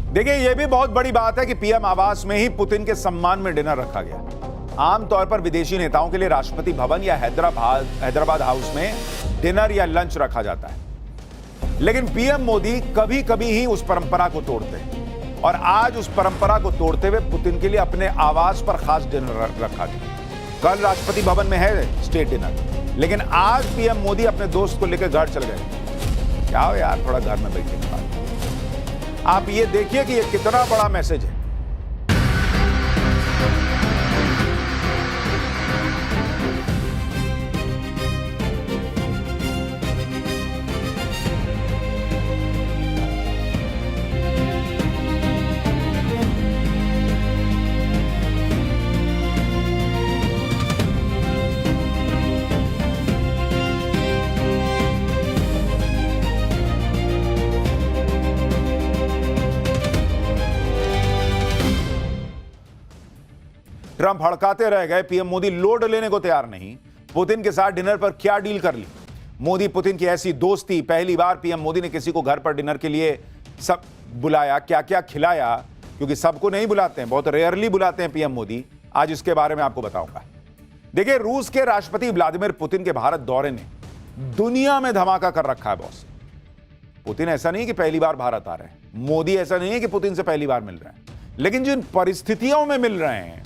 देखिए, यह भी बहुत बड़ी बात है कि पीएम आवास में ही पुतिन के सम्मान में डिनर रखा गया। आमतौर पर विदेशी नेताओं के लिए राष्ट्रपति भवन या हैदराबाद हाउस में डिनर या लंच रखा जाता है, लेकिन पीएम मोदी कभी कभी ही उस परंपरा को तोड़ते हैं और आज उस परंपरा को तोड़ते हुए पुतिन के लिए अपने आवास पर खास डिनर रखा गया। कल राष्ट्रपति भवन में है स्टेट डिनर, लेकिन आज पीएम मोदी अपने दोस्त को लेकर घर चल गए। क्या हो यार, थोड़ा घर में बैठने के बाद आप ये देखिए कि ये कितना बड़ा मैसेज है। ट्रंप हड़काते रह गए, पीएम मोदी लोड लेने को तैयार नहीं। पुतिन के साथ डिनर पर क्या डील कर ली मोदी पुतिन की ऐसी दोस्ती। पहली बार पीएम मोदी ने किसी को घर पर डिनर के लिए सब बुलाया, क्या क्या खिलाया, क्योंकि सबको नहीं बुलाते हैं, बहुत रेयरली बुलाते हैं पीएम मोदी। आज इसके बारे में आपको बताऊंगा। देखिए, रूस के राष्ट्रपति व्लादिमीर पुतिन के भारत दौरे ने दुनिया में धमाका कर रखा है बॉस। पुतिन ऐसा नहीं कि पहली बार भारत आ रहे हैं, मोदी ऐसा नहीं है कि पुतिन से पहली बार मिल रहे हैं, लेकिन जिन परिस्थितियों में मिल रहे हैं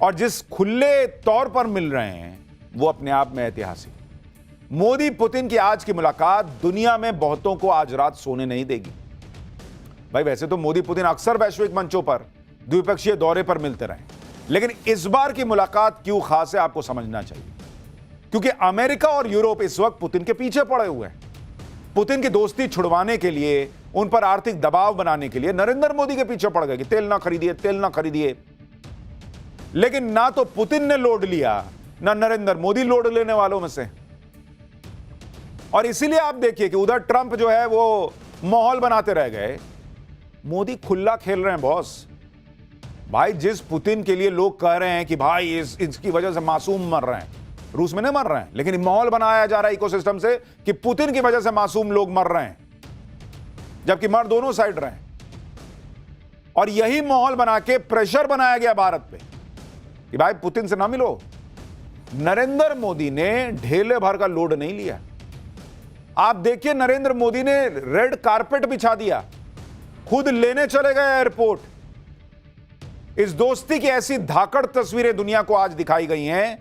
और जिस खुले तौर पर मिल रहे हैं वो अपने आप में ऐतिहासिक। मोदी पुतिन की आज की मुलाकात दुनिया में बहुतों को आज रात सोने नहीं देगी। भाई, वैसे तो मोदी पुतिन अक्सर वैश्विक मंचों पर द्विपक्षीय दौरे पर मिलते रहे, लेकिन इस बार की मुलाकात क्यों खास है आपको समझना चाहिए, क्योंकि अमेरिका और यूरोप इस वक्त पुतिन के पीछे पड़े हुए हैं। पुतिन की दोस्ती छुड़वाने के लिए, उन पर आर्थिक दबाव बनाने के लिए नरेंद्र मोदी के पीछे पड़ गए कि तेल ना खरीदिए, तेल ना खरीदिए। लेकिन ना तो पुतिन ने लोड लिया, ना नरेंद्र मोदी लोड लेने वालों में से। और इसीलिए आप देखिए कि उधर ट्रंप जो है वो माहौल बनाते रह गए, मोदी खुला खेल रहे हैं बॉस। भाई, जिस पुतिन के लिए लोग कह रहे हैं कि भाई इसकी वजह से मासूम मर रहे हैं, रूस में नहीं मर रहे हैं, लेकिन माहौल बनाया जा रहा है इकोसिस्टम से कि पुतिन की वजह से मासूम लोग मर रहे हैं, जबकि मर दोनों साइड रहे हैं। और यही माहौल बना के प्रेशर बनाया गया भारत पे कि भाई पुतिन से ना मिलो। नरेंद्र मोदी ने ढेले भर का लोड नहीं लिया। आप देखिए, नरेंद्र मोदी ने रेड कारपेट बिछा दिया, खुद लेने चले गए एयरपोर्ट। इस दोस्ती की ऐसी धाकड़ तस्वीरें दुनिया को आज दिखाई गई हैं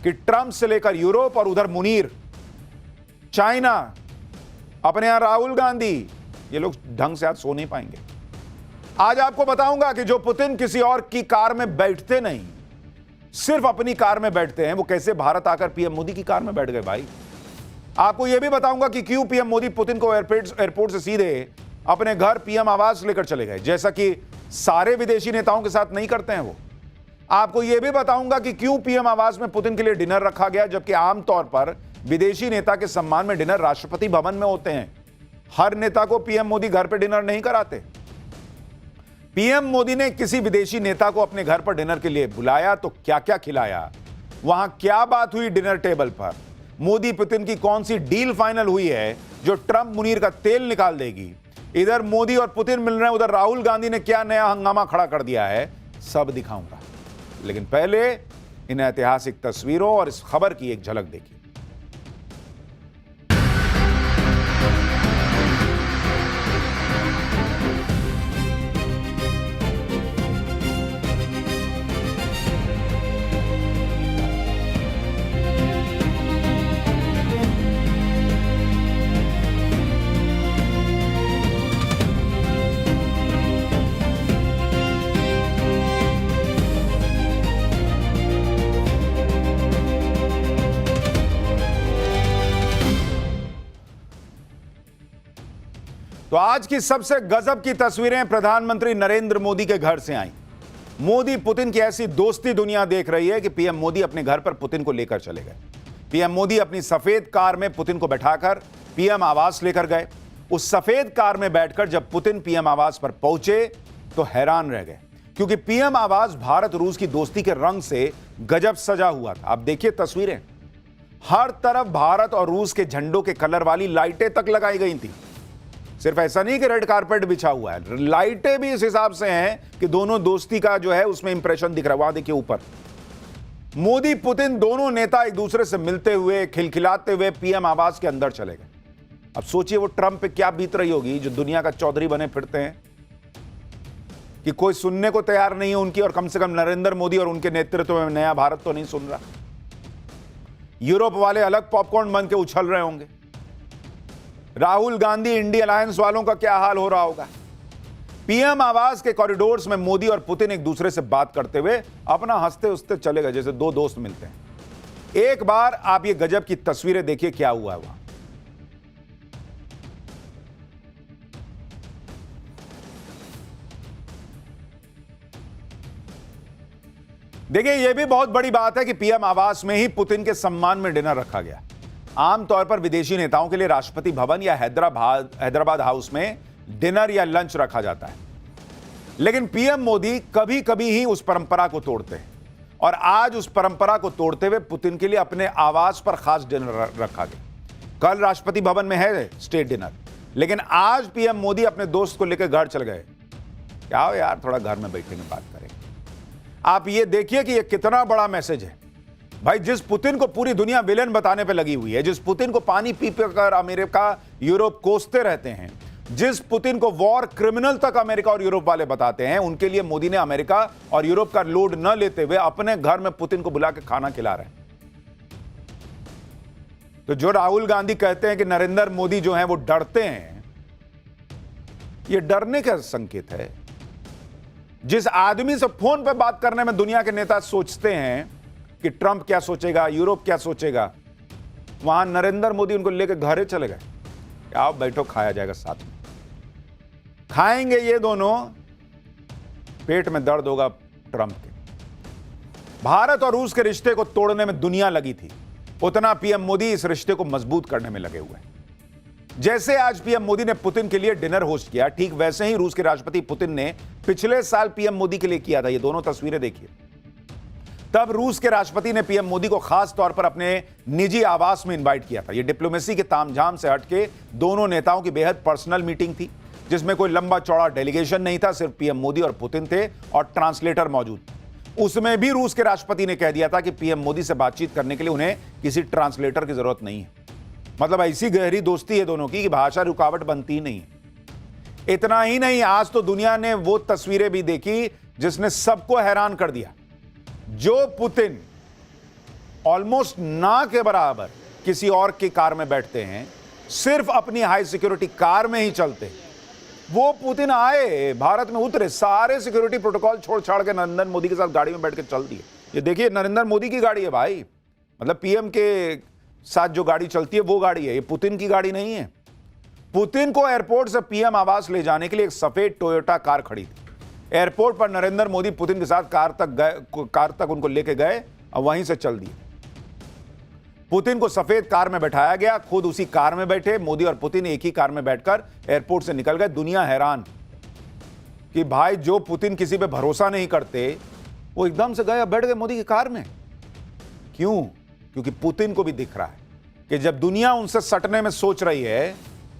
कि ट्रंप से लेकर यूरोप और उधर मुनीर चाइना, अपने यहां राहुल गांधी, ये लोग ढंग से आज सो नहीं पाएंगे। आज आपको बताऊंगा कि जो पुतिन किसी और की कार में बैठते नहीं, सिर्फ अपनी कार में बैठते हैं, वो कैसे भारत आकर पीएम मोदी की कार में बैठ गए। भाई, आपको यह भी बताऊंगा कि क्यों पीएम मोदी पुतिन को एयरपोर्ट से सीधे अपने घर पीएम आवास लेकर चले गए, जैसा कि सारे विदेशी नेताओं के साथ नहीं करते हैं वो। आपको यह भी बताऊंगा कि क्यों पीएम आवास में पुतिन के लिए डिनर रखा गया, जबकि आमतौर पर विदेशी नेता के सम्मान में डिनर राष्ट्रपति भवन में होते हैं। हर नेता को पीएम मोदी घर पर डिनर नहीं कराते। पीएम मोदी ने किसी विदेशी नेता को अपने घर पर डिनर के लिए बुलाया तो क्या क्या खिलाया, वहां क्या बात हुई डिनर टेबल पर, मोदी पुतिन की कौन सी डील फाइनल हुई है जो ट्रंप मुनीर का तेल निकाल देगी, इधर मोदी और पुतिन मिल रहे हैं, उधर राहुल गांधी ने क्या नया हंगामा खड़ा कर दिया है, सब दिखाऊंगा। लेकिन पहले इन ऐतिहासिक तस्वीरों और इस खबर की एक झलक देखिए। तो आज की सबसे गजब की तस्वीरें प्रधानमंत्री नरेंद्र मोदी के घर से आई। मोदी पुतिन की ऐसी दोस्ती दुनिया देख रही है कि पीएम मोदी अपने घर पर पुतिन को लेकर चले गए। पीएम मोदी अपनी सफेद कार में पुतिन को बैठाकर पीएम आवास लेकर गए। उस सफेद कार में बैठकर जब पुतिन पीएम आवास पर पहुंचे तो हैरान रह गए, क्योंकि पीएम आवास भारत रूस की दोस्ती के रंग से गजब सजा हुआ था। आप देखिए तस्वीरें, हर तरफ भारत और रूस के झंडों के कलर वाली लाइटें तक लगाई गई थी। सिर्फ ऐसा नहीं कि रेड कारपेट बिछा हुआ है, लाइटें भी इस हिसाब से हैं कि दोनों दोस्ती का जो है उसमें इंप्रेशन दिख रहा है। वहां देखिए ऊपर मोदी पुतिन दोनों नेता एक दूसरे से मिलते हुए खिलखिलाते हुए पीएम आवास के अंदर चले गए। अब सोचिए वो ट्रंप पे क्या बीत रही होगी, जो दुनिया का चौधरी बने फिरते हैं, कि कोई सुनने को तैयार नहीं है उनकी, और कम से कम नरेंद्र मोदी और उनके नेतृत्व में नया भारत तो नहीं सुन रहा। यूरोप वाले अलग पॉपकॉर्न बन के उछल रहे होंगे। राहुल गांधी इंडिया अलायंस वालों का क्या हाल हो रहा होगा। पीएम आवास के कॉरिडोर्स में मोदी और पुतिन एक दूसरे से बात करते हुए अपना हंसते हंसते चले गए, जैसे दो दोस्त मिलते हैं। एक बार आप ये गजब की तस्वीरें देखिए क्या हुआ वहां। देखिए यह भी बहुत बड़ी बात है कि पीएम आवास में ही पुतिन के सम्मान में डिनर रखा गया। आमतौर पर विदेशी नेताओं के लिए राष्ट्रपति भवन या हैदराबाद हाउस में डिनर या लंच रखा जाता है, लेकिन पीएम मोदी कभी कभी ही उस परंपरा को तोड़ते हैं, और आज उस परंपरा को तोड़ते हुए पुतिन के लिए अपने आवास पर खास डिनर रखा गया। कल राष्ट्रपति भवन में है स्टेट डिनर, लेकिन आज पीएम मोदी अपने दोस्त को लेकर घर चले गए। क्या हो यार, थोड़ा घर में बैठेंगे, बात करेंगे। आप ये देखिए कि ये कितना बड़ा मैसेज है भाई। जिस पुतिन को पूरी दुनिया विलेन बताने पे लगी हुई है, जिस पुतिन को पानी पी कर अमेरिका यूरोप कोसते रहते हैं, जिस पुतिन को वॉर क्रिमिनल तक अमेरिका और यूरोप वाले बताते हैं, उनके लिए मोदी ने अमेरिका और यूरोप का लोड न लेते हुए अपने घर में पुतिन को बुला के खाना खिला रहे हैं। तो जो राहुल गांधी कहते हैं कि नरेंद्र मोदी जो है वो डरते हैं, ये डरने का संकेत है। जिस आदमी से फोन पे बात करने में दुनिया के नेता सोचते हैं कि ट्रंप क्या सोचेगा, यूरोप क्या सोचेगा, वहां नरेंद्र मोदी उनको लेकर घरे चले गए। आओ बैठो, खाया जाएगा, साथ में खाएंगे। ये दोनों, पेट में दर्द होगा ट्रंप के। भारत और रूस के रिश्ते को तोड़ने में दुनिया लगी थी, उतना पीएम मोदी इस रिश्ते को मजबूत करने में लगे हुए हैं। जैसे आज पीएम मोदी ने पुतिन के लिए डिनर होस्ट किया, ठीक वैसे ही रूस के राष्ट्रपति पुतिन ने पिछले साल पीएम मोदी के लिए किया था। ये दोनों तस्वीरें देखिए। तब रूस के राष्ट्रपति ने पीएम मोदी को खास तौर पर अपने निजी आवास में इनवाइट किया था। यह डिप्लोमेसी के तामझाम से हटके दोनों नेताओं की बेहद पर्सनल मीटिंग थी, जिसमें कोई लंबा चौड़ा डेलीगेशन नहीं था, सिर्फ पीएम मोदी और पुतिन थे और ट्रांसलेटर मौजूद थे। उसमें भी रूस के राष्ट्रपति ने कह दिया था कि पीएम मोदी से बातचीत करने के लिए उन्हें किसी ट्रांसलेटर की जरूरत नहीं है। मतलब ऐसी गहरी दोस्ती है दोनों की कि भाषा रुकावट बनती नहीं है। इतना ही नहीं, आज तो दुनिया ने वो तस्वीरें भी देखी जिसने सबको हैरान कर दिया। जो पुतिन ऑलमोस्ट ना के बराबर किसी और की कार में बैठते हैं, सिर्फ अपनी हाई सिक्योरिटी कार में ही चलते, वो पुतिन आए, भारत में उतरे, सारे सिक्योरिटी प्रोटोकॉल छोड़ छाड़ के नरेंद्र मोदी के साथ गाड़ी में बैठ के चल दिए। ये देखिए नरेंद्र मोदी की गाड़ी है भाई, मतलब पीएम के साथ जो गाड़ी चलती है वो गाड़ी है, ये पुतिन की गाड़ी नहीं है। पुतिन को एयरपोर्ट से पीएम आवास ले जाने के लिए एक सफेद टोयोटा कार खड़ी थी। एयरपोर्ट पर नरेंद्र मोदी पुतिन के साथ कार तक उनको लेके गए और वहीं से चल दिए। पुतिन को सफेद कार में बैठाया गया, खुद उसी कार में बैठे मोदी और पुतिन एक ही कार में बैठकर एयरपोर्ट से निकल गए। दुनिया हैरान कि भाई जो पुतिन किसी पे भरोसा नहीं करते, वो एकदम से गए, बैठ गए मोदी की कार में। क्यों? क्योंकि पुतिन को भी दिख रहा है कि जब दुनिया उनसे सटने में सोच रही है,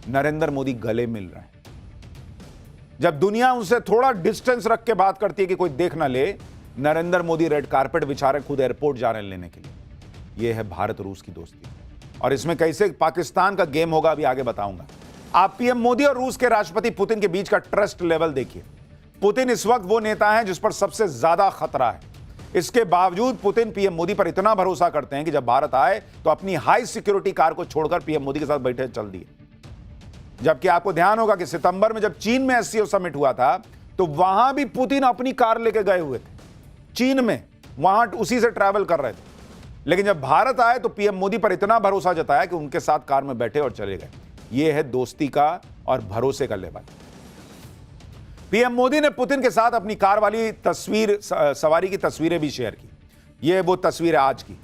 नरेंद्र मोदी गले मिल रहे हैं। जब दुनिया उनसे थोड़ा डिस्टेंस रख के बात करती है कि कोई देख ना ले, नरेंद्र मोदी रेड कारपेट बिछा रहे, खुद एयरपोर्ट जा रहे हैं लेने के लिए। यह है भारत रूस की दोस्ती, और इसमें कैसे पाकिस्तान का गेम होगा अभी आगे बताऊंगा। आप पीएम मोदी और रूस के राष्ट्रपति पुतिन के बीच का ट्रस्ट लेवल देखिए। पुतिन इस वक्त वो नेता है जिस पर सबसे ज्यादा खतरा है। इसके बावजूद पुतिन पीएम मोदी पर इतना भरोसा करते हैं कि जब भारत आए तो अपनी हाई सिक्योरिटी कार को छोड़कर पीएम मोदी के साथ बैठे चल दिए। जबकि आपको ध्यान होगा कि सितंबर में जब चीन में एससीओ समिट हुआ था, तो वहां भी पुतिन अपनी कार लेके गए हुए थे चीन में, वहां उसी से ट्रैवल कर रहे थे। लेकिन जब भारत आए तो पीएम मोदी पर इतना भरोसा जताया कि उनके साथ कार में बैठे और चले गए। यह है दोस्ती का और भरोसे का लेवल। पीएम मोदी ने पुतिन के साथ अपनी कार वाली सवारी की तस्वीरें भी शेयर की। यह वो तस्वीर है आज की।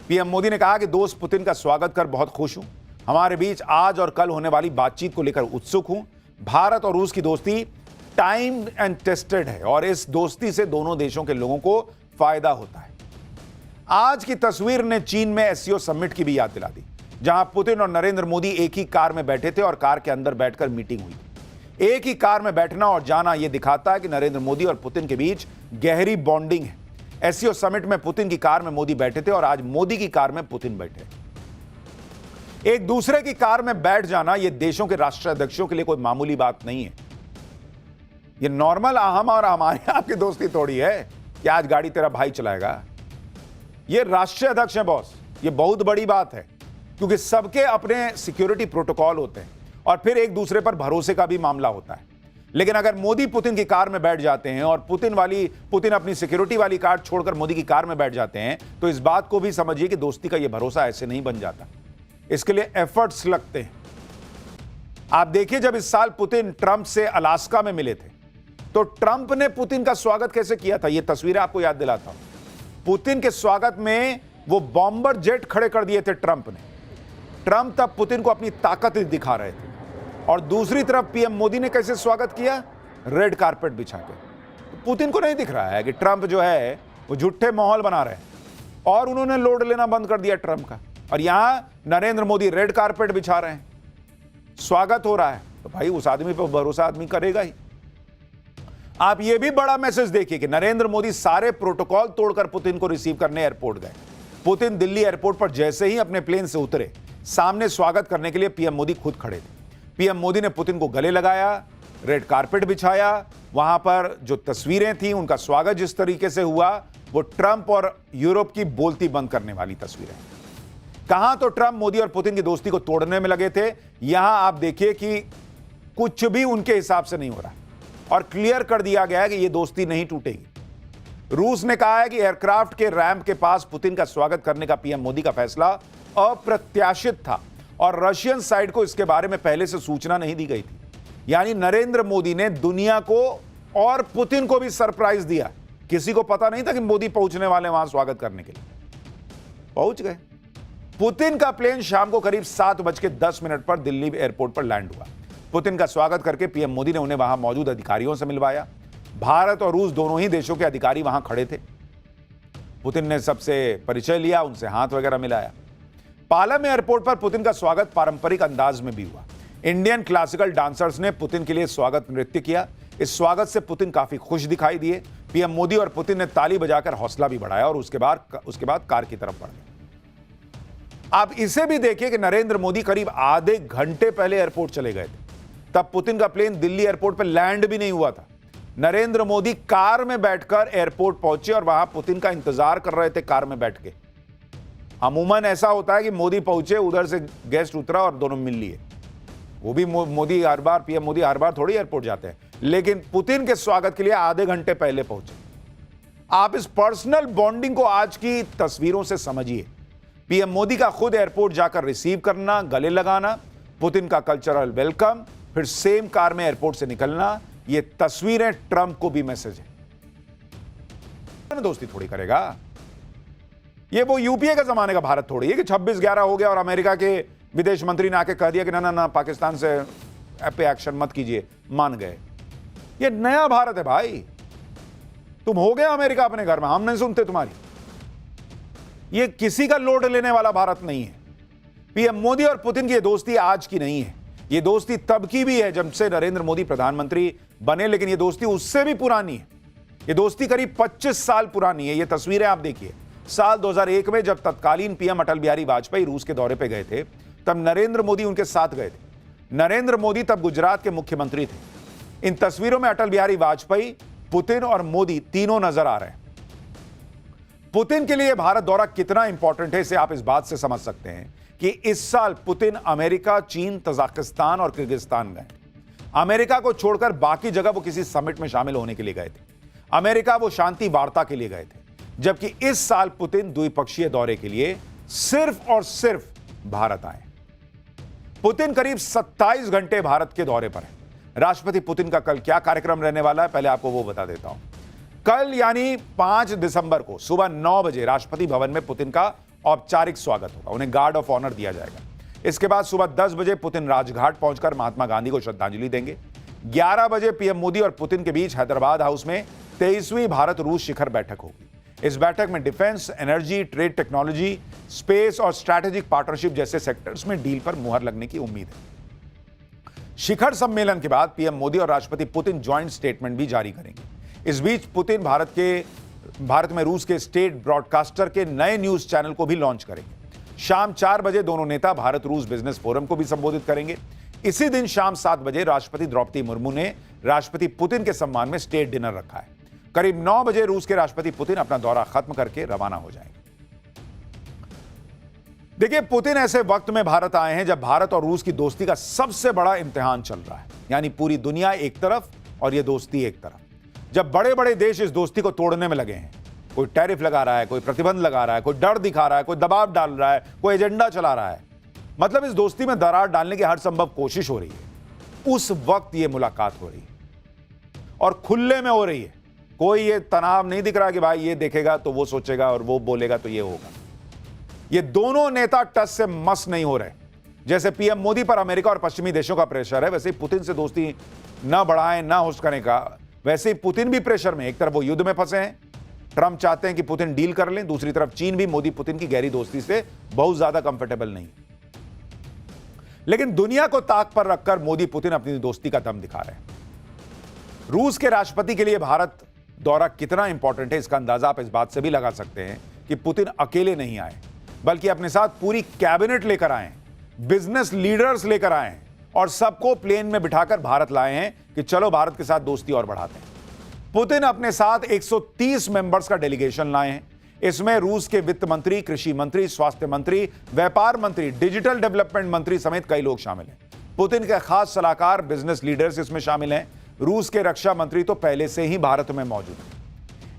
पीएम मोदी ने कहा कि दोस्त पुतिन का स्वागत कर बहुत खुश हूं। हमारे बीच आज और कल होने वाली बातचीत को लेकर उत्सुक हूं। भारत और रूस की दोस्ती टाइम एंड टेस्टेड है और इस दोस्ती से दोनों देशों के लोगों को फायदा होता है। आज की तस्वीर ने चीन में एससीओ समिट की भी याद दिला दी, जहां पुतिन और नरेंद्र मोदी एक ही कार में बैठे थे और कार के अंदर बैठकर मीटिंग हुई थी। एक ही कार में बैठना और जाना यह दिखाता है कि नरेंद्र मोदी और पुतिन के बीच गहरी बॉन्डिंग है। एससीओ समिट में पुतिन की कार में मोदी बैठे थे और आज मोदी की कार में पुतिन बैठे। एक दूसरे की कार में बैठ जाना यह देशों के राष्ट्राध्यक्षों के लिए कोई मामूली बात नहीं है। यह नॉर्मल हम और हमारे आपकी दोस्ती थोड़ी है कि आज गाड़ी तेरा भाई चलाएगा। यह राष्ट्रीय अध्यक्ष है बॉस, यह बहुत बड़ी बात है, क्योंकि सबके अपने सिक्योरिटी प्रोटोकॉल होते हैं और फिर एक दूसरे पर भरोसे का भी मामला होता है। लेकिन अगर मोदी पुतिन की कार में बैठ जाते हैं और पुतिन अपनी सिक्योरिटी वाली कार छोड़कर मोदी की कार में बैठ जाते हैं, तो इस बात को भी समझिए कि दोस्ती का यह भरोसा ऐसे नहीं बन जाता। इसके लिए एफर्ट्स लगते हैं। आप देखिए, जब इस साल पुतिन ट्रंप से अलास्का में मिले थे तो ट्रंप ने पुतिन का स्वागत कैसे किया था, यह तस्वीरें आपको याद दिलाता हूं। पुतिन के स्वागत में वो बॉम्बर जेट खड़े कर दिए थे ट्रंप ने। ट्रंप तब पुतिन को अपनी ताकत दिखा रहे थे। और दूसरी तरफ पीएम मोदी ने कैसे स्वागत किया, रेड कारपेट बिछा के। पुतिन को नहीं दिख रहा है कि ट्रंप जो है वो झूठे माहौल बना रहे हैं और उन्होंने लोड लेना बंद कर दिया ट्रंप का। और यहां नरेंद्र मोदी रेड कारपेट बिछा रहे हैं, स्वागत हो रहा है, तो भाई उस आदमी पर भरोसा आदमी करेगा ही। आप यह भी बड़ा मैसेज देखिए कि नरेंद्र मोदी सारे प्रोटोकॉल तोड़कर पुतिन को रिसीव करने एयरपोर्ट गए। पुतिन दिल्ली एयरपोर्ट पर जैसे ही अपने प्लेन से उतरे, सामने स्वागत करने के लिए पीएम मोदी खुद खड़े थे। पीएम मोदी ने पुतिन को गले लगाया, रेड कारपेट बिछाया। वहां पर जो तस्वीरें थी, उनका स्वागत जिस तरीके से हुआ, वो ट्रंप और यूरोप की बोलती बंद करने वाली तस्वीरें। कहां तो ट्रंप मोदी और पुतिन की दोस्ती को तोड़ने में लगे थे, यहां आप देखिए कि कुछ भी उनके हिसाब से नहीं हो रहा और क्लियर कर दिया गया है कि यह दोस्ती नहीं टूटेगी। रूस ने कहा है कि एयरक्राफ्ट के रैंप के पास पुतिन का स्वागत करने का पीएम मोदी का फैसला अप्रत्याशित था और रशियन साइड को इसके बारे में पहले से सूचना नहीं दी गई थी। यानी नरेंद्र मोदी ने दुनिया को और पुतिन को भी सरप्राइज दिया। किसी को पता नहीं था कि मोदी पहुंचने वाले वहां स्वागत करने के लिए, पहुंच गए। पुतिन का प्लेन शाम को करीब 7:10 पर दिल्ली एयरपोर्ट पर लैंड हुआ। पुतिन का स्वागत करके पीएम मोदी ने उन्हें वहां मौजूद अधिकारियों से मिलवाया। भारत और रूस दोनों ही देशों के अधिकारी वहां खड़े थे। पुतिन ने सबसे परिचय लिया, उनसे हाथ वगैरह मिलाया। पालम एयरपोर्ट पर पुतिन का स्वागत पारंपरिक अंदाज में भी हुआ। इंडियन क्लासिकल डांसर्स ने पुतिन के लिए स्वागत नृत्य किया। इस स्वागत से पुतिन काफी खुश दिखाई दिए। पीएम मोदी और पुतिन ने ताली बजाकर हौसला भी बढ़ाया और उसके बाद कार की तरफ बढ़ गए। आप इसे भी देखिए कि नरेंद्र मोदी करीब आधे घंटे पहले एयरपोर्ट चले गए थे। तब पुतिन का प्लेन दिल्ली एयरपोर्ट पर लैंड भी नहीं हुआ था। नरेंद्र मोदी कार में बैठकर एयरपोर्ट पहुंचे और वहां पुतिन का इंतजार कर रहे थे कार में बैठ के। अमूमन ऐसा होता है कि मोदी पहुंचे, उधर से गेस्ट उतरा और दोनों मिल लिए। वो भी मोदी हर बार, पीएम मोदी हर बार थोड़ी एयरपोर्ट जाते हैं, लेकिन पुतिन के स्वागत के लिए आधे घंटे पहले पहुंचे। आप इस पर्सनल बॉन्डिंग को आज की तस्वीरों से समझिए। पीएम मोदी का खुद एयरपोर्ट जाकर रिसीव करना, गले लगाना, पुतिन का कल्चरल वेलकम, फिर सेम कार में एयरपोर्ट से निकलना, ये तस्वीरें ट्रंप को भी मैसेज है। दोस्ती थोड़ी करेगा, ये वो यूपीए के जमाने का भारत थोड़ी है कि 26-11 हो गया और अमेरिका के विदेश मंत्री ने आके कह दिया कि ना ना ना पाकिस्तान से पे एक्शन मत कीजिए, मान गए। ये नया भारत है भाई। तुम हो गए अमेरिका अपने घर में, हम नहीं सुनते तुम्हारी। ये किसी का लोड लेने वाला भारत नहीं है। पीएम मोदी और पुतिन की ये दोस्ती आज की नहीं है। ये दोस्ती तब की भी है जब से नरेंद्र मोदी प्रधानमंत्री बने, लेकिन ये दोस्ती उससे भी पुरानी है। ये दोस्ती करीब 25 साल पुरानी है। ये तस्वीरें आप देखिए। साल 2001 में जब तत्कालीन पीएम अटल बिहारी वाजपेयी रूस के दौरे पर गए थे, तब नरेंद्र मोदी उनके साथ गए थे। नरेंद्र मोदी तब गुजरात के मुख्यमंत्री थे। इन तस्वीरों में अटल बिहारी वाजपेयी, पुतिन और मोदी तीनों नजर आ रहे हैं। पुतिन के लिए भारत दौरा कितना इंपॉर्टेंट है, इसे आप इस बात से समझ सकते हैं कि इस साल पुतिन अमेरिका, चीन, तजाकिस्तान और किर्गिस्तान गए। अमेरिका को छोड़कर बाकी जगह वो किसी समिट में शामिल होने के लिए गए थे। अमेरिका वो शांति वार्ता के लिए गए थे, जबकि इस साल पुतिन द्विपक्षीय दौरे के लिए सिर्फ और सिर्फ भारत आए। पुतिन करीब 27 घंटे भारत के दौरे पर है। राष्ट्रपति पुतिन का कल क्या कार्यक्रम रहने वाला है, पहले आपको वो बता देता हूं। कल यानी 5 दिसंबर को सुबह 9 बजे राष्ट्रपति भवन में पुतिन का औपचारिक स्वागत होगा। उन्हें गार्ड ऑफ ऑनर दिया जाएगा। इसके बाद सुबह 10 बजे पुतिन राजघाट पहुंचकर महात्मा गांधी को श्रद्धांजलि देंगे। 11 बजे पीएम मोदी और पुतिन के बीच हैदराबाद हाउस में 23वीं भारत रूस शिखर बैठक होगी। इस बैठक में defence, energy, trade, technology, space और स्ट्रैटेजिक पार्टनरशिप जैसे सेक्टर्स में डील पर मुहर लगने की उम्मीद है। शिखर सम्मेलन के बाद पीएम मोदी और राष्ट्रपति पुतिन ज्वाइंट स्टेटमेंट भी जारी करेंगे। इस बीच पुतिन भारत में रूस के स्टेट ब्रॉडकास्टर के नए न्यूज चैनल को भी लॉन्च करेंगे। शाम 4 बजे दोनों नेता भारत रूस बिजनेस फोरम को भी संबोधित करेंगे। इसी दिन शाम 7 बजे राष्ट्रपति द्रौपदी मुर्मू ने राष्ट्रपति पुतिन के सम्मान में स्टेट डिनर रखा है। करीब 9 बजे रूस के राष्ट्रपति पुतिन अपना दौरा खत्म करके रवाना हो जाएंगे। देखिए, पुतिन ऐसे वक्त में भारत आए हैं जब भारत और रूस की दोस्ती का सबसे बड़ा इम्तिहान चल रहा है। यानी पूरी दुनिया एक तरफ और यह दोस्ती एक तरफ। जब बड़े बड़े देश इस दोस्ती को तोड़ने में लगे हैं, कोई टैरिफ लगा रहा है, कोई प्रतिबंध लगा रहा है, कोई डर दिखा रहा है, कोई दबाव डाल रहा है, कोई एजेंडा चला रहा है, मतलब इस दोस्ती में दरार डालने की हर संभव कोशिश हो रही है। उस वक्त यह मुलाकात हो रही है और खुले में हो रही है। कोई ये तनाव नहीं दिख रहा कि भाई ये देखेगा तो वो सोचेगा और वो बोलेगा तो ये होगा। ये दोनों नेता टस से मस नहीं हो रहे। जैसे पीएम मोदी पर अमेरिका और पश्चिमी देशों का प्रेशर है, वैसे ही पुतिन से दोस्ती ना बढ़ाएं ना होस्ट करने का, वैसे ही पुतिन भी प्रेशर में। एक तरफ वो युद्ध में फंसे हैं, ट्रंप चाहते हैं कि पुतिन डील कर लें, दूसरी तरफ चीन भी मोदी पुतिन की गहरी दोस्ती से बहुत ज्यादा कंफर्टेबल नहीं। लेकिन दुनिया को ताक पर रखकर मोदी पुतिन अपनी दोस्ती का दम दिखा रहे हैं। रूस के राष्ट्रपति के लिए भारत दौरा कितना इंपॉर्टेंट है, इसका अंदाजा आप इस बात से भी लगा सकते हैं कि पुतिन अकेले नहीं आए, बल्कि अपने साथ पूरी कैबिनेट लेकर आए, बिजनेस लीडर्स लेकर आए और सबको प्लेन में बिठाकर भारत लाए हैं कि चलो भारत के साथ दोस्ती और बढ़ाते हैं। पुतिन अपने साथ 130 मेंबर्स का डेलीगेशन लाए हैं। इसमें रूस के वित्त मंत्री, कृषि मंत्री, स्वास्थ्य मंत्री, व्यापार मंत्री, डिजिटल डेवलपमेंट मंत्री समेत कई लोग शामिल हैं। पुतिन के खास सलाहकार, बिजनेस लीडर्स इसमें शामिल हैं। रूस के रक्षा मंत्री तो पहले से ही भारत में मौजूद हैं।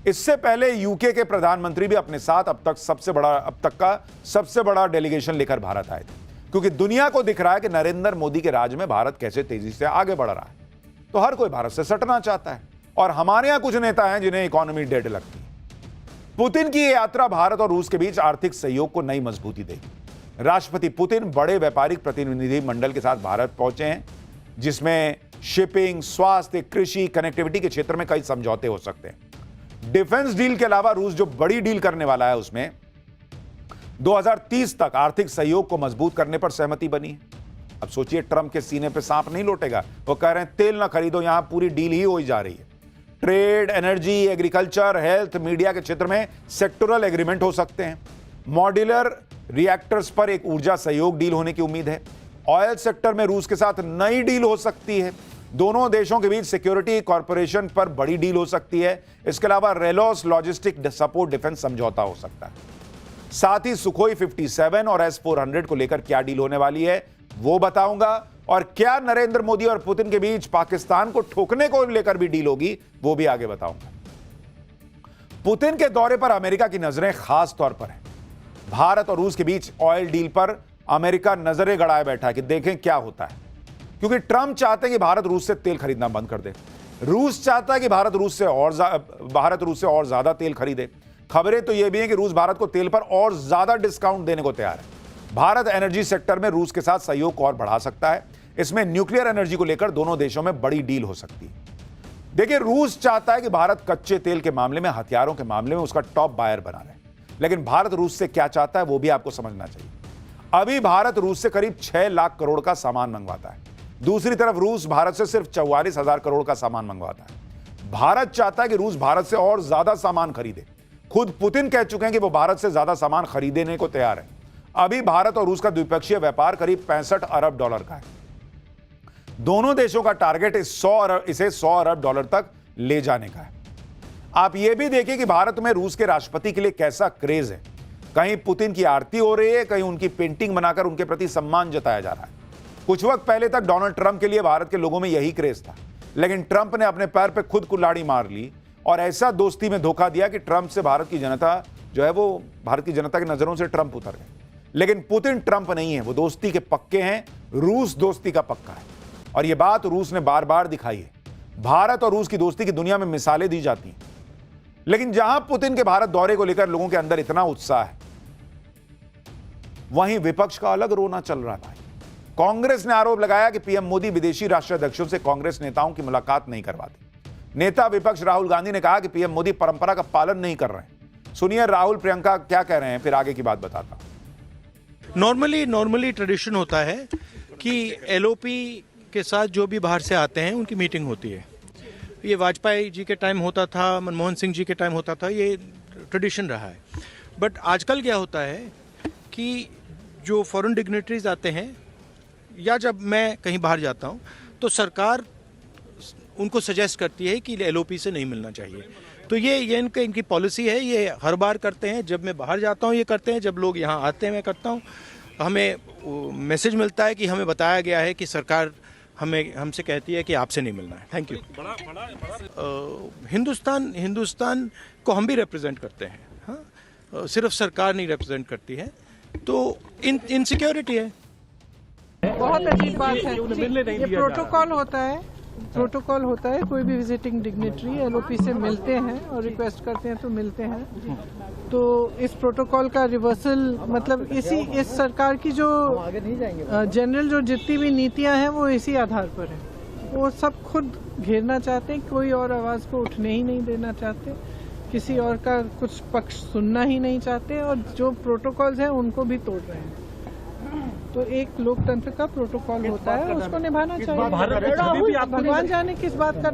इससे पहले यूके के प्रधानमंत्री भी अपने साथ अब तक का सबसे बड़ा डेलीगेशन लेकर भारत आए थे, क्योंकि दुनिया को दिख रहा है कि नरेंद्र मोदी के राज में भारत कैसे तेजी से आगे बढ़ रहा है। तो हर कोई भारत से सटना चाहता है और हमारे यहां कुछ नेता हैं जिन्हें इकोनॉमी डेड लगती है। पुतिन की यह यात्रा भारत और रूस के बीच आर्थिक सहयोग को नई मजबूती देगी। राष्ट्रपति पुतिन बड़े व्यापारिक प्रतिनिधि मंडल के साथ भारत पहुंचे हैं, जिसमें शिपिंग, स्वास्थ्य, कृषि, कनेक्टिविटी के क्षेत्र में कई समझौते हो सकते हैं। डिफेंस डील के अलावा रूस जो बड़ी डील करने वाला है, उसमें 2030 तक आर्थिक सहयोग को मजबूत करने पर सहमति बनी है। अब सोचिए, ट्रंप के सीने पे सांप नहीं लौटेगा। वो कह रहे हैं तेल ना खरीदो, यहां पूरी डील ही हो जा रही है। Trade, energy, agriculture, health, media के क्षेत्र में सेक्टोरल एग्रीमेंट हो सकते हैं। मॉड्यूलर रिएक्टर्स पर एक ऊर्जा सहयोग डील होने की उम्मीद है। ऑयल सेक्टर में रूस के साथ नई डील हो सकती है। दोनों देशों के बीच सिक्योरिटी कॉर्पोरेशन पर बड़ी डील हो सकती है। इसके अलावा रेलोस लॉजिस्टिक सपोर्ट डिफेंस समझौता हो सकता है। साथ ही सुखोई 57 और S-400 को लेकर क्या डील होने वाली है वो बताऊंगा, और क्या नरेंद्र मोदी और पुतिन के बीच पाकिस्तान को ठोकने को लेकर भी डील होगी वो भी आगे बताऊंगा। पुतिन के दौरे पर अमेरिका की नजरें खास तौर पर हैं। भारत और रूस के बीच ऑयल डील पर अमेरिका नजरें गड़ाए बैठा है कि देखें क्या होता है, क्योंकि ट्रंप चाहते हैं कि भारत रूस से तेल खरीदना बंद कर दे। रूस चाहता है कि भारत रूस से और ज्यादा तेल खरीदे। खबरें तो यह भी हैं कि रूस भारत को तेल पर और ज्यादा डिस्काउंट देने को तैयार है। भारत एनर्जी सेक्टर में रूस के साथ सहयोग को और बढ़ा सकता है। इसमें न्यूक्लियर एनर्जी को लेकर दोनों देशों में बड़ी डील हो सकती है। देखिए, रूस चाहता है कि भारत कच्चे तेल के मामले में, हथियारों के मामले में उसका टॉप बायर बना रहे, लेकिन भारत रूस से क्या चाहता है वो भी आपको समझना चाहिए। अभी भारत रूस से करीब 6 लाख करोड़ का सामान मंगवाता है। दूसरी तरफ रूस भारत से सिर्फ 44,000 करोड़ का सामान मंगवाता है। भारत चाहता है कि रूस भारत से और ज्यादा सामान खरीदे। खुद पुतिन कह चुके हैं कि वो भारत से ज्यादा सामान खरीदने को तैयार है। अभी भारत और रूस का द्विपक्षीय व्यापार करीब $65 अरब का है। दोनों देशों का टारगेट इसे 100 अरब डॉलर तक ले जाने का है। आप यह भी देखिए कि भारत में रूस के राष्ट्रपति के लिए कैसा क्रेज है। कहीं पुतिन की आरती हो रही है, कहीं उनकी पेंटिंग बनाकर उनके प्रति सम्मान जताया जा रहा है। कुछ वक्त पहले तक डोनाल्ड ट्रंप के लिए भारत के लोगों में यही क्रेज था, लेकिन ट्रंप ने अपने पैर पे खुद कुल्हाड़ी मार ली और ऐसा दोस्ती में धोखा दिया कि ट्रंप से भारत की जनता जो है वो भारत की जनता की नजरों से ट्रंप उतर गए। लेकिन पुतिन ट्रंप नहीं है, वो दोस्ती के पक्के हैं। रूस दोस्ती का पक्का है और यह बात रूस ने बार बार दिखाई है। भारत और रूस की दोस्ती की दुनिया में मिसालें दी जाती हैं, लेकिन जहां पुतिन के भारत दौरे को लेकर लोगों के अंदर इतना उत्साह है, वहीं विपक्ष का अलग रोना चल रहा था। कांग्रेस ने आरोप लगाया कि पीएम मोदी विदेशी राष्ट्राध्यक्षों से कांग्रेस नेताओं की मुलाकात नहीं करवाते। नेता विपक्ष राहुल गांधी ने कहा कि पीएम मोदी परंपरा का पालन नहीं कर रहे हैं। सुनिए राहुल प्रियंका क्या कह रहे हैं, फिर आगे की बात बताता हूं। नॉर्मली ट्रेडिशन होता है कि एलओपी के साथ जो भी बाहर से आते हैं उनकी मीटिंग होती है। ये वाजपेयी जी के टाइम होता था, मनमोहन सिंह जी के टाइम होता था, ये ट्रेडिशन रहा है। बट आजकल क्या होता है कि जो फॉरेन डिग्नेटरीज आते हैं या जब मैं कहीं बाहर जाता हूँ तो सरकार उनको सजेस्ट करती है कि एलओपी से नहीं मिलना चाहिए। तो ये इनकी पॉलिसी है, ये हर बार करते हैं। जब मैं बाहर जाता हूँ ये करते हैं, जब लोग यहाँ आते हैं मैं करता हूँ। हमें मैसेज मिलता है कि हमें बताया गया है कि सरकार हमसे कहती है कि आपसे नहीं मिलना है। Thank you. हिंदुस्तान को हम भी रिप्रेजेंट करते हैं। हाँ, सिर्फ सरकार नहीं रिप्रेजेंट करती है, तो इनसिक्योरिटी है। बहुत अजीब बात है। ये प्रोटोकॉल होता है। कोई भी विजिटिंग डिग्नेटरी एलओपी से मिलते हैं और रिक्वेस्ट करते हैं तो मिलते हैं। तो इस प्रोटोकॉल का रिवर्सल मतलब इस सरकार की जो जनरल जो जितनी भी नीतियां हैं वो इसी आधार पर है। वो सब खुद घेरना चाहते हैं, कोई और आवाज़ को उठने ही नहीं देना चाहते, किसी और का कुछ पक्ष सुनना ही नहीं चाहते, और जो प्रोटोकॉल्स हैं उनको भी तोड़ रहे हैं। तो एक लोकतंत्र का प्रोटोकॉल होता है, उसको निभाना चाहिए। भगवान जाने किस बात का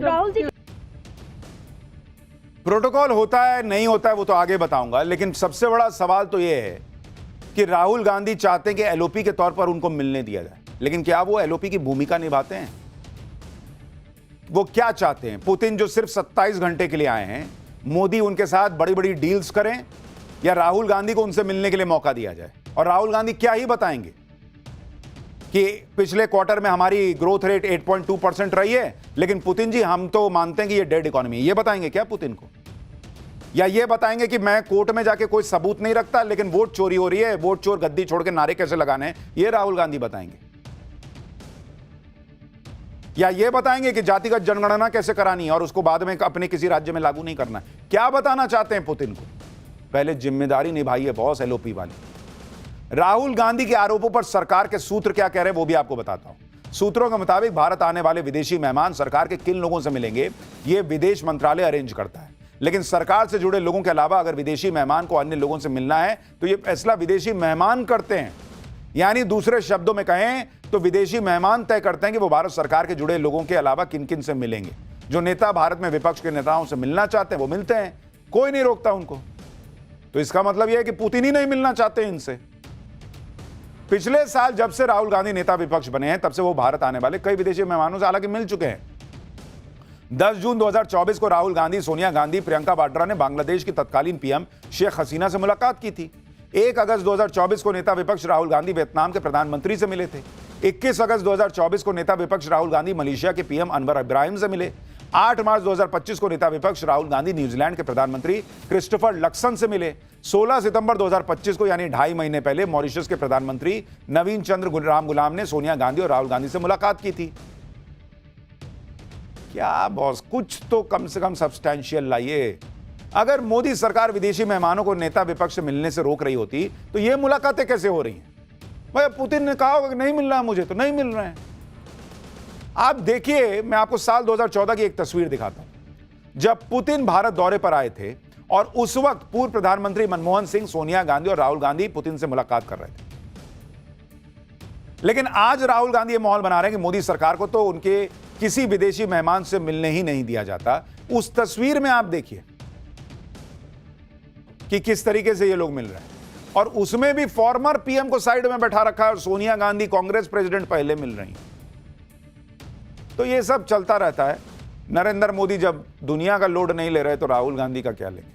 प्रोटोकॉल होता है नहीं होता है वो तो आगे बताऊंगा, लेकिन सबसे बड़ा सवाल तो यह है कि राहुल गांधी चाहते हैं कि एलओपी के तौर पर उनको मिलने दिया जाए, लेकिन क्या वो एलओपी की भूमिका निभाते हैं? वो क्या चाहते हैं? पुतिन जो सिर्फ 27 घंटे के लिए आए हैं, मोदी उनके साथ बड़ी बड़ी डील्स करें, या राहुल गांधी को उनसे मिलने के लिए मौका दिया जाए? और राहुल गांधी क्या ही बताएंगे कि पिछले क्वार्टर में हमारी ग्रोथ रेट 8.2% रही है, लेकिन पुतिन जी हम तो मानते हैं कि ये डेड इकोनॉमी है। ये बताएंगे क्या पुतिन को? या ये बताएंगे कि मैं कोर्ट में जाके कोई सबूत नहीं रखता, लेकिन वोट चोरी हो रही है, वोट चोर गद्दी छोड़ के नारे कैसे लगाने हैं, ये राहुल गांधी बताएंगे? या ये बताएंगे कि जातिगत जनगणना कैसे करानी है और उसको बाद में अपने किसी राज्य में लागू नहीं करना है? क्या बताना चाहते हैं पुतिन को? पहले जिम्मेदारी निभाइए बॉस, एलओपी वाली। राहुल गांधी के आरोपों पर सरकार के सूत्र क्या कह रहे हैं वो भी आपको बताता हूं। सूत्रों के मुताबिक भारत आने वाले विदेशी मेहमान सरकार के किन लोगों से मिलेंगे, ये विदेश मंत्रालय अरेंज करता है। लेकिन सरकार से जुड़े लोगों के अलावा अगर विदेशी मेहमान को अन्य लोगों से मिलना है तो यह फैसला विदेशी मेहमान करते हैं। यानी दूसरे शब्दों में कहें तो विदेशी मेहमान तय करते हैं कि वो भारत सरकार के जुड़े लोगों के अलावा किन किन से मिलेंगे। जो नेता भारत में विपक्ष के नेताओं से मिलना चाहते हैं वो मिलते हैं, कोई नहीं रोकता उनको। तो इसका मतलब यह है कि पुतिन ही नहीं मिलना चाहते इनसे। पिछले साल जब से राहुल गांधी नेता विपक्ष बने हैं तब से वो भारत आने वाले कई विदेशी मेहमानों से हालांकि मिल चुके हैं। 10 जून 2024 को राहुल गांधी, सोनिया गांधी, प्रियंका वाड्रा ने बांग्लादेश की तत्कालीन पीएम शेख हसीना से मुलाकात की थी। 1 अगस्त 2024 को नेता विपक्ष राहुल गांधी वियतनाम के प्रधानमंत्री से मिले थे। 21 अगस्त 2024 को नेता विपक्ष राहुल गांधी मलेशिया के पीएम अनवर इब्राहिम से मिले। 8 मार्च 2025 को नेता विपक्ष राहुल गांधी न्यूजीलैंड के प्रधानमंत्री क्रिस्टोफर लक्सन से मिले। 16 सितंबर 2025 को यानी 2.5 महीने पहले मॉरिशस के प्रधानमंत्री नवीन चंद्र राम गुलाम ने सोनिया गांधी और राहुल गांधी से मुलाकात की थी। क्या बॉस, कुछ तो कम से कम सब्सटैंशियल लाइए। अगर मोदी सरकार विदेशी मेहमानों को नेता विपक्ष से मिलने से रोक रही होती तो ये मुलाकातें कैसे हो रही हैं? भाई पुतिन ने कहा होगा कि नहीं मिल रहा है मुझे, तो नहीं मिल रहे हैं। आप देखिए, मैं आपको साल 2014 की एक तस्वीर दिखाता हूं जब पुतिन भारत दौरे पर आए थे और उस वक्त पूर्व प्रधानमंत्री मनमोहन सिंह, सोनिया गांधी और राहुल गांधी पुतिन से मुलाकात कर रहे थे। लेकिन आज राहुल गांधी ये माहौल बना रहे हैं कि मोदी सरकार को तो उनके किसी विदेशी मेहमान से मिलने ही नहीं दिया जाता। उस तस्वीर में आप देखिए कि किस तरीके से ये लोग मिल रहे हैं, और उसमें भी फॉर्मर पीएम को साइड में बैठा रखा है और सोनिया गांधी कांग्रेस प्रेसिडेंट पहले मिल रही हैं। तो ये सब चलता रहता है। नरेंद्र मोदी जब दुनिया का लोड नहीं ले रहे तो राहुल गांधी का क्या लेंगे?